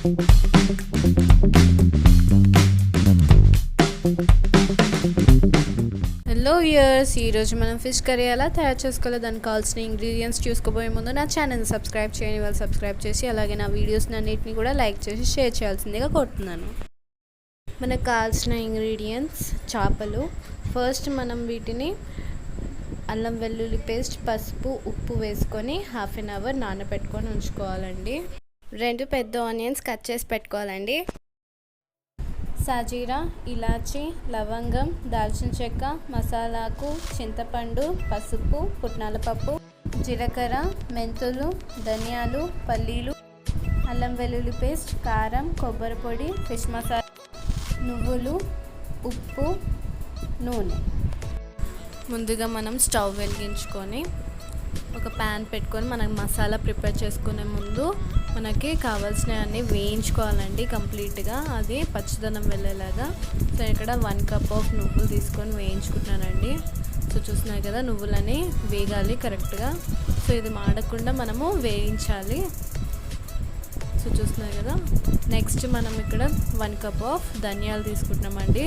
Hello viewers, ఈరోజు మనం fish curry ఎలా తయారు చేసుకోవాలో దానికి కావాల్సిన ఇంగ్రీడియంట్స్ చూసుకోబోయే ముందు నా ఛానల్ని సబ్స్క్రైబ్ చేయని వాళ్ళు సబ్స్క్రైబ్ చేసి అలాగే నా వీడియోస్ని అన్నిటిని కూడా లైక్ చేసి షేర్ చేయాల్సిందిగా కోరుతున్నాను. మనకు కావాల్సిన ఇంగ్రీడియంట్స్ చేపలు. ఫస్ట్ మనం వీటిని అల్లం వెల్లుల్లి పేస్ట్, పసుపు, ఉప్పు వేసుకొని హాఫ్ అన్ అవర్ నానబెట్టుకొని ఉంచుకోవాలండి. 2 పెద్ద ఆనియన్స్ కట్ చేసి పెట్టుకోవాలండి. సాజీరా, ఇలాచి, లవంగం, దాల్చిన చెక్క, మసాలాకు, చింతపండు, పసుపు, పుట్నాల పప్పు, జీలకర్ర, మెంతులు, ధనియాలు, పల్లీలు, అల్లం వెల్లుల్లి పేస్ట్, కారం, కొబ్బరి పొడి, ఫిష్ మసాలా, నువ్వులు, ఉప్పు, నూనె. ముందుగా మనం స్టవ్ వెలిగించుకొని ఒక ప్యాన్ పెట్టుకొని మనం మసాలా ప్రిపేర్ చేసుకునే ముందు మనకి కావాల్సినవన్నీ వేయించుకోవాలండి కంప్లీట్గా, అది పచ్చిదనం వెళ్ళేలాగా. సో ఇక్కడ 1 కప్ ఆఫ్ నువ్వులు తీసుకొని వేయించుకుంటున్నానండి. సో చూస్తున్నారు కదా, నువ్వులని వేగాలి కరెక్ట్గా. సో ఇది మాడకుండా మనము వేయించాలి. సో చూస్తున్నారు కదా, నెక్స్ట్ మనం ఇక్కడ 1 కప్ ఆఫ్ ధనియాలు తీసుకుంటున్నామండి.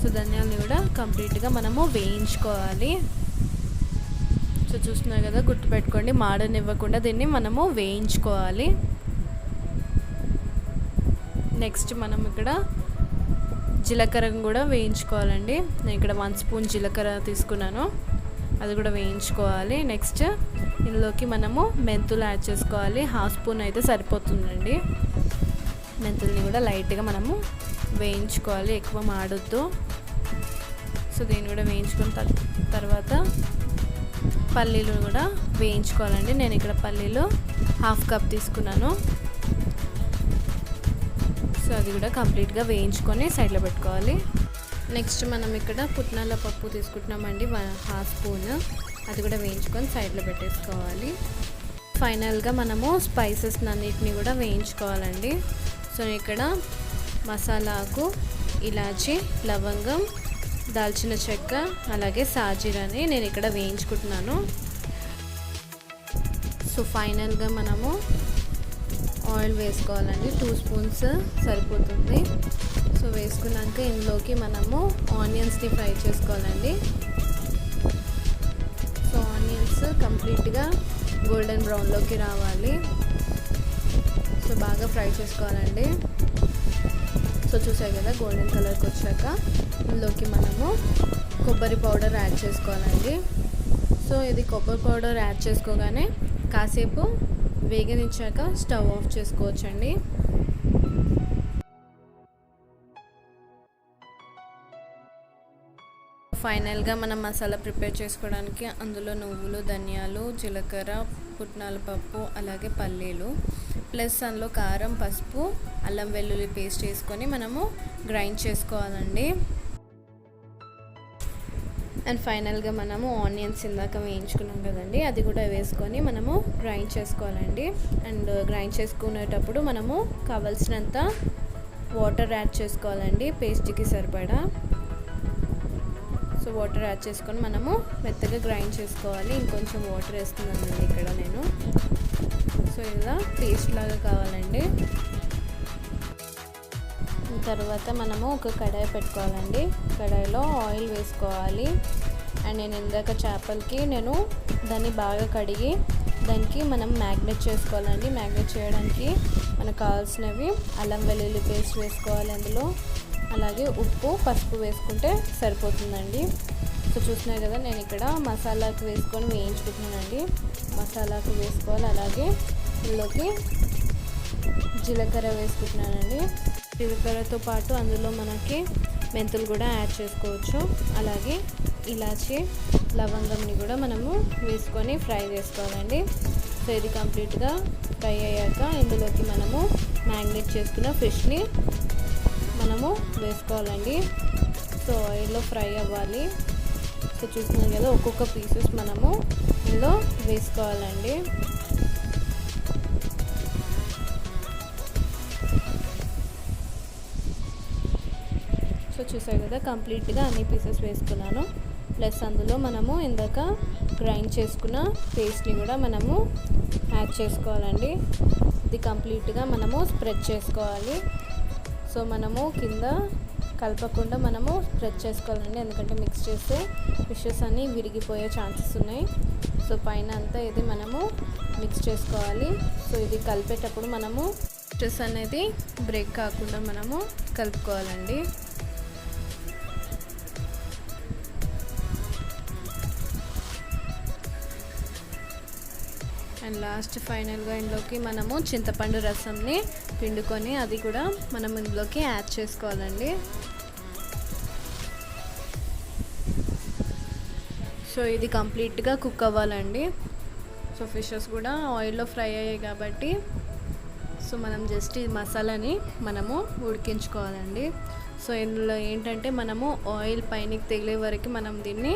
సో ధనియాలని కూడా కంప్లీట్గా మనము వేయించుకోవాలి. సో చూస్తున్నారు కదా, గుర్తుపెట్టుకోండి, మాడనివ్వకుండా దీన్ని మనము వేయించుకోవాలి. నెక్స్ట్ మనం ఇక్కడ జీలకర్ర కూడా వేయించుకోవాలండి. నేను ఇక్కడ 1 స్పూన్ జీలకర్ర తీసుకున్నాను, అది కూడా వేయించుకోవాలి. నెక్స్ట్ ఇందులోకి మనము మెంతులు యాడ్ చేసుకోవాలి. 1/2 స్పూన్ అయితే సరిపోతుందండి. మెంతుల్ని కూడా లైట్గా మనము వేయించుకోవాలి, ఎక్కువ మాడొద్దు. సో దీన్ని కూడా వేయించుకున్న తర్వాత పల్లీలు కూడా వేయించుకోవాలండి. నేను ఇక్కడ పల్లీలు 1/2 కప్ తీసుకున్నాను. సో అది కూడా కంప్లీట్గా వేయించుకొని సైడ్లో పెట్టుకోవాలి. నెక్స్ట్ మనం ఇక్కడ పుట్నాల పప్పు తీసుకుంటున్నామండి, 1/2 స్పూన్, అది కూడా వేయించుకొని సైడ్లో పెట్టేసుకోవాలి. ఫైనల్గా మనము స్పైసెస్ అన్నిటిని కూడా వేయించుకోవాలండి. సో ఇక్కడ మసాలాకు, ఇలాచి, లవంగం, దాల్చిన చెక్క, అలాగే సాజీరాని నేను ఇక్కడ వేయించుకుంటున్నాను. సో ఫైనల్గా మనము ఆయిల్ వేసుకోవాలండి, 2 స్పూన్స్ సరిపోతుంది. సో వేసుకున్నాక ఇందులోకి మనము ఆనియన్స్ని ఫ్రై చేసుకోవాలండి. సో ఆనియన్స్ కంప్లీట్గా గోల్డెన్ బ్రౌన్లోకి రావాలి. సో బాగా ఫ్రై చేసుకోవాలండి. సో చూసారు కదా, గోల్డెన్ కలర్కి వచ్చాక ఇందులోకి మనము కొబ్బరి పౌడర్ యాడ్ చేసుకోవాలండి. సో ఇది కొబ్బరి పౌడర్ యాడ్ చేసుకోగానే కాసేపు వేగనిచ్చాక స్టవ్ ఆఫ్ చేసుకోవచ్చండి. ఫైనల్గా మనం మసాలా ప్రిపేర్ చేసుకోవడానికి అందులో నువ్వులు, ధనియాలు, జీలకర్ర, పుట్నాల పప్పు, అలాగే పల్లీలు, ప్లస్ అందులో కారం, పసుపు, అల్లం వెల్లుల్లి పేస్ట్ వేసుకొని మనము గ్రైండ్ చేసుకోవాలండి. అండ్ ఫైనల్గా మనము ఆనియన్స్ ఇందాక వేయించుకున్నాం కదండి, అది కూడా వేసుకొని మనము గ్రైండ్ చేసుకోవాలండి. అండ్ గ్రైండ్ చేసుకునేటప్పుడు మనము కావాల్సినంత వాటర్ యాడ్ చేసుకోవాలండి, పేస్ట్కి సరిపడా. సో వాటర్ యాడ్ చేసుకొని మనము మెత్తగా గ్రైండ్ చేసుకోవాలి. ఇంకొంచెం వాటర్ వేస్తున్నానండి ఇక్కడ నేను. సో ఇలా పేస్ట్ లాగా కావాలండి. తర్వాత మనము ఒక కడాయి పెట్టుకోవాలండి. కడాయిలో ఆయిల్ వేసుకోవాలి. అండ్ నేను ఇందాక చేపలకి దాన్ని బాగా కడిగి దానికి మనం మ్యాగ్నేట్ చేసుకోవాలండి. మ్యాగ్నేట్ చేయడానికి మనకు కావాల్సినవి అల్లం వెల్లుల్లి పేస్ట్ వేసుకోవాలి అందులో, అలాగే ఉప్పు, పసుపు వేసుకుంటే సరిపోతుందండి. సో చూస్తున్నారు కదా, నేను ఇక్కడ మసాలాకు వేసుకొని వేయించుకుంటున్నానండి. మసాలాకు వేసుకోవాలి, అలాగే ఇందులోకి జీలకర్ర వేసుకుంటున్నానండి. జీలకర్రతో పాటు అందులో మనకి మెంతులు కూడా యాడ్ చేసుకోవచ్చు. అలాగే ఇలాచి, లవంగంని కూడా మనము వేసుకొని ఫ్రై చేసుకోవాలండి. సో ఇది కంప్లీట్గా ఫ్రై అయ్యాక ఇందులోకి మనము మ్యాగ్నేట్ చేసుకున్న ఫిష్ని మనము వేసుకోవాలండి. సో ఆయిల్లో ఫ్రై అవ్వాలి. సో చూస్తున్నాం కదా, ఒక్కొక్క పీసెస్ మనము ఇందులో వేసుకోవాలండి. సో చూసారు కదా, కంప్లీట్గా అన్ని పీసెస్ వేసుకున్నాను. ప్లస్ అందులో మనము ఇందాక గ్రైండ్ చేసుకున్న పేస్ట్ని కూడా మనము యాడ్ చేసుకోవాలండి. ఇది కంప్లీట్గా మనము స్ప్రెడ్ చేసుకోవాలి. సో మనము కింద కలపకుండా మనము స్ప్రెడ్ చేసుకోవాలండి, ఎందుకంటే మిక్స్ చేస్తే ఫిషెస్ అన్నీ విరిగిపోయే ఛాన్సెస్ ఉన్నాయి. సో పైన అంతా ఇది మనము మిక్స్ చేసుకోవాలి. సో ఇది కలిపేటప్పుడు మనము ఫిషెస్ అనేది బ్రేక్ కాకుండా మనము కలుపుకోవాలండి. అండ్ లాస్ట్ ఫైనల్గా ఇందులోకి మనము చింతపండు రసంని పిండుకొని అది కూడా మనం ఇందులోకి యాడ్ చేసుకోవాలండి. సో ఇది కంప్లీట్గా కుక్ అవ్వాలండి. సో ఫిషెస్ కూడా ఆయిల్లో ఫ్రై అయ్యాయి కాబట్టి సో మనం జస్ట్ ఈ మసాలాని మనము ఉడికించుకోవాలండి. సో ఇందులో ఏంటంటే మనము ఆయిల్ పైనకి తగిలే వరకు మనం దీన్ని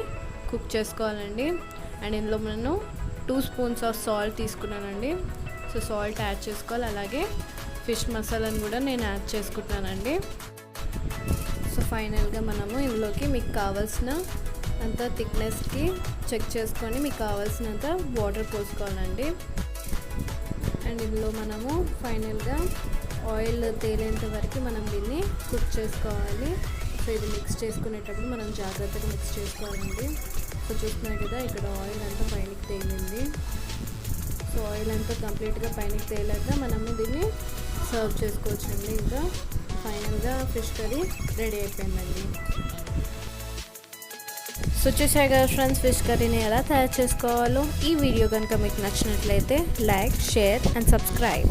కుక్ చేసుకోవాలండి. అండ్ ఇందులో నేను 2 స్పూన్స్ ఆఫ్ సాల్ట్ తీసుకున్నానండి. సో సాల్ట్ యాడ్ చేసుకోవాలి. అలాగే ఫిష్ మసాలాను కూడా నేను యాడ్ చేసుకుంటున్నానండి. సో ఫైనల్గా మనము ఇందులోకి మీకు కావాల్సిన అంత థిక్నెస్కి చెక్ చేసుకొని మీకు కావాల్సినంత వాటర్ పోసుకోవాలండి. అండ్ ఇందులో మనము ఫైనల్గా ఆయిల్ తేలేంత వరకు మనం దీన్ని కుక్ చేసుకోవాలి. సో ఇది మిక్స్ చేసుకునేటప్పుడు మనం జాగ్రత్తగా మిక్స్ చేసుకోవాలండి. సో చూస్తున్నారు కదా, ఇక్కడ ఆయిల్ అంతా పైనకి తేలింది. సో ఆయిల్ అంతా కంప్లీట్గా పైనకి తేలాక మనము దీన్ని సర్వ్ చేసుకోవచ్చండి. ఇంకా ఫైనల్గా ఫిష్ కర్రీ రెడీ అయిపోయిందండి. సో చూసారు కదా ఫ్రెండ్స్, ఫిష్ కర్రీని ఎలా తయారు చేసుకోవాలో. ఈ వీడియో కనుక మీకు నచ్చినట్లయితే లైక్, షేర్ అండ్ సబ్స్క్రైబ్.